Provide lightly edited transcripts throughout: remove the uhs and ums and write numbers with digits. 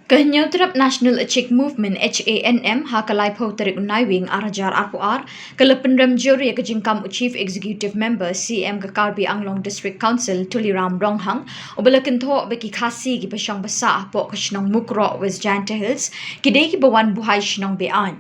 Kenyautrap National Achik Movement HANM hakalai po terik unaiwing arajar arpuar kelepenram juri ke jingkam Chief Executive Member CM ke Karbi Anglong District Council Tuliram Ronghang ubalakin tho beki khasi ki pasang basa po ke Shnong Mukroh West Giant Hills kidai ki bawan buhai Shnong bean.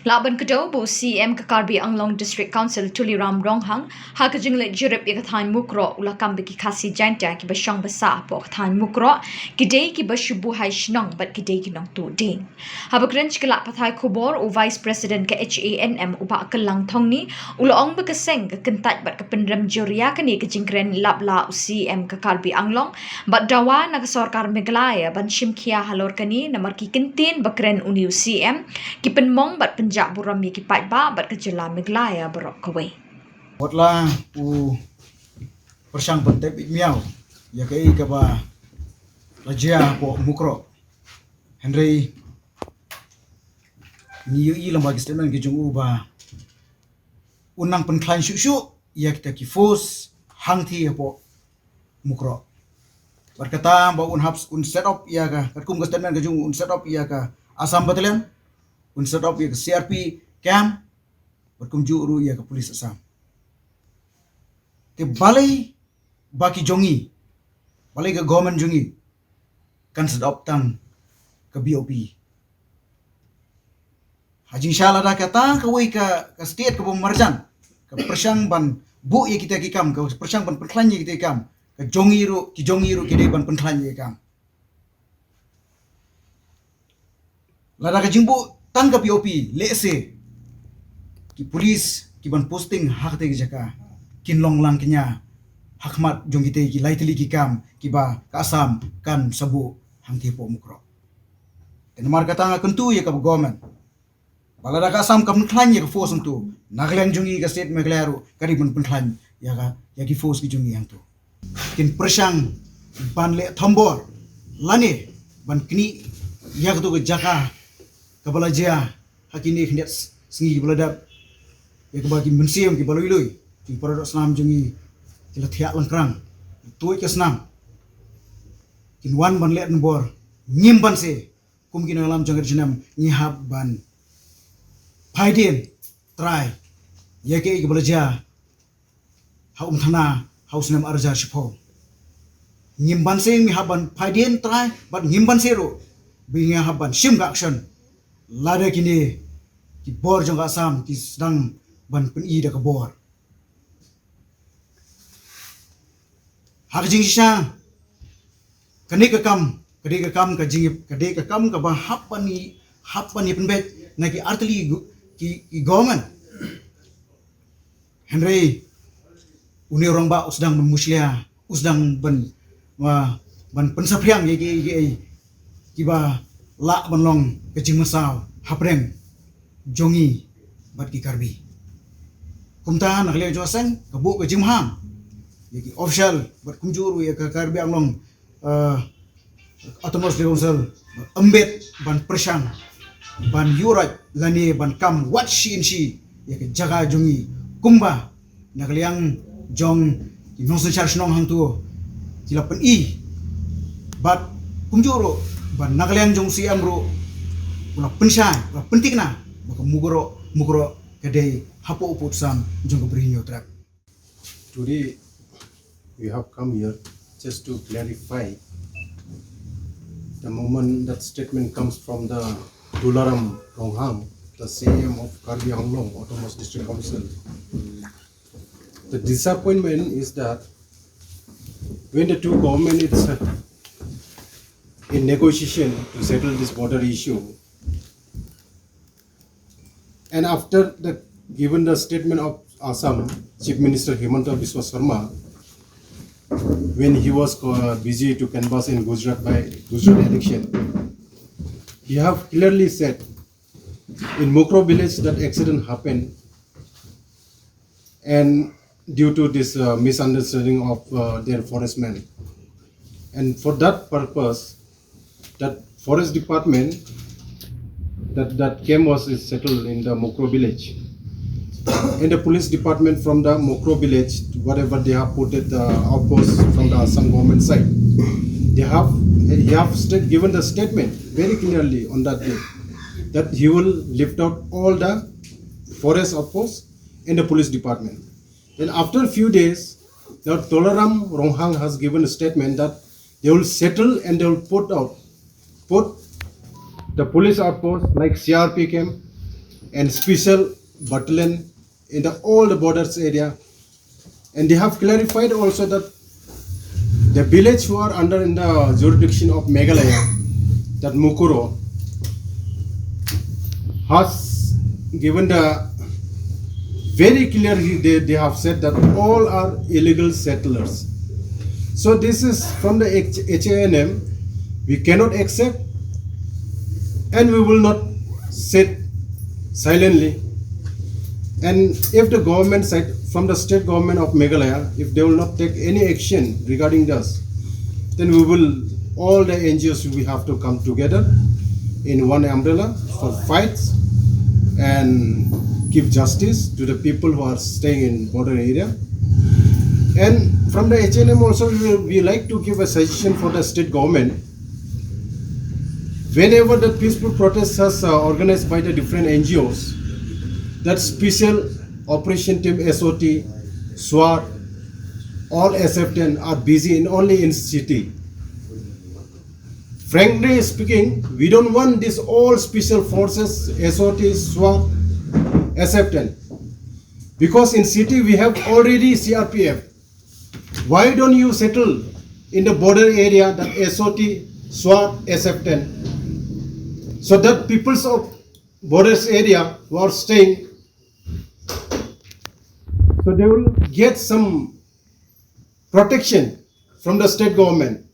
Laban kedua bu CM ke Karbi Anglong District Council Tuliram Ronghang ha ke jinglet jurip ki kathan Mukroh ulakam beki khasi janta ki basang basa po kathan Mukroh kidai ki bashubu hai Shnong bat kidai ki nong tu ding. Habakrench kelak pathai kubor u Vice President ke HANM uba kelang thongni ulong bekeseng ke kentat bat ke pendram juria kini ke jingkren labla u CM ke Karbi Anglong bat dawa na ke sorkar Meghalaya ban shimkia halor kani namar ki kentin bakren uni CM ki penmong bat penjak buram ki pat ba bat ke jela Meghalaya berok kawe. Botla u persang pentep miau ya kei ka ba lajia po Mukroh Henry ni i lam bagi statement ki jungu ba unang penklan syu ya kita ki force hang thi po Mukroh berkata ba un set up ya ka kum statement ki jungu un set up ya ka Assam Battalion un set up ya ka CRP camp berkum juru ya ka polis Assam ke balai baki jongi balai ke government jongi kan sedap tang ke BOP haji insyaallah dah kata ke wei ke state ke pemerjan ke persang ban bu ye kita kikam ke persang ban penklan ye kita kikam ke jongi ru ki dei ban penklan ye kikam lada ke jingbu tang ke BOP lese ki polis ki ban posting hak te jaka kinlong lang kenya hakmat jong kita ki laitli ki kam ki ba ka Assam kan sabu hang ti po Mukroh kenmar kata nga kentu ya ka government balada ka Assam kam khlan ya ka force tu naglang jongi ka state Meghalaya ru kari ban khlan ya ka ya ki force ki jongi hang tu kin persang ban le thambor lani ban kini ya ka tu ka jaka ka balajia hakini khnet singi balada ya ka bagi mensiam ki baloi ki paradok senam jongi kila thiak langkrang tuai ke senam kin wan ban let bor nyimban se kum kin alam jangir jinam nyihab ban phaidin Trai yake ke belajar haum thana haus nam arjar shipho nyimban se mi haban phaidin Trai bat nyimban se ro binga haban shim ga action lada kini ki bor jong Assam ki sedang ban pen i da ka bor hak jing sha kani ka kam ka jing kade ka kam ka ba hapani penbet na ki artli ki government Henry uni orang ba usdang muslia usdang ban pensapriang ye ki ba la banlong ke jing masau haprem jongi bat ki Karbi kumta nak le joseng ka bu ke jing ham yaki official bat kumjuru ya ka Karbi Anglong autonomous council embed ban persang ban yurat lani ban kam wat shi ya ke jaga jongi kumba nakliang jong ki nosen char Shnong hang tu kila pen i bat kumjuru ban nakliang jong si amru ula pensai ula pentikna baka Mukroh kedai hapo uputsam jong berinyo trap. Today we have come here just to clarify the moment that statement comes from the Tuliram Ronghang, the CM of Karbi Anglong Autonomous District Council. The disappointment is that when the two government is in negotiation to settle this border issue, and after given the statement of Assam Chief Minister Himanta Biswa Sarma, when he was busy to canvass in Gujarat by Gujarat election, he have clearly said in Mukroh village that accident happened, and due to this misunderstanding of their forestmen, and for that purpose, that forest department that camp was settled in the Mukroh village. And the police department from the Mukroh village, whatever they have put at the outpost from the Assam government side, they have he have given the statement very clearly on that day that he will lift out all the forest outposts in the police department. Then after a few days, the Tolaram Ronghang has given a statement that they will settle and they will put the police outposts like CRP camp and special battalion in all the borders area. And they have clarified also that the village who are under in the jurisdiction of Meghalaya, that Mukroh, has given the very clearly they have said that all are illegal settlers. So this is from the HANM, we cannot accept and we will not sit silently. And if the government side, from the state government of Meghalaya, if they will not take any action regarding this, then we will, all the NGOs we have to come together in one umbrella for fights and give justice to the people who are staying in border area. And from the HNM also, we like to give a suggestion for the state government. Whenever the peaceful protests are organized by the different NGOs, that special operation team SOT, SWAT, all SF10 are busy only in city. Frankly speaking, we don't want this all special forces, SOT, SWAT, SF10. Because in city we have already CRPF. Why don't you settle in the border area that SOT, SWAT, SF10? So that peoples of borders area who are staying, so they will get some protection from the state government.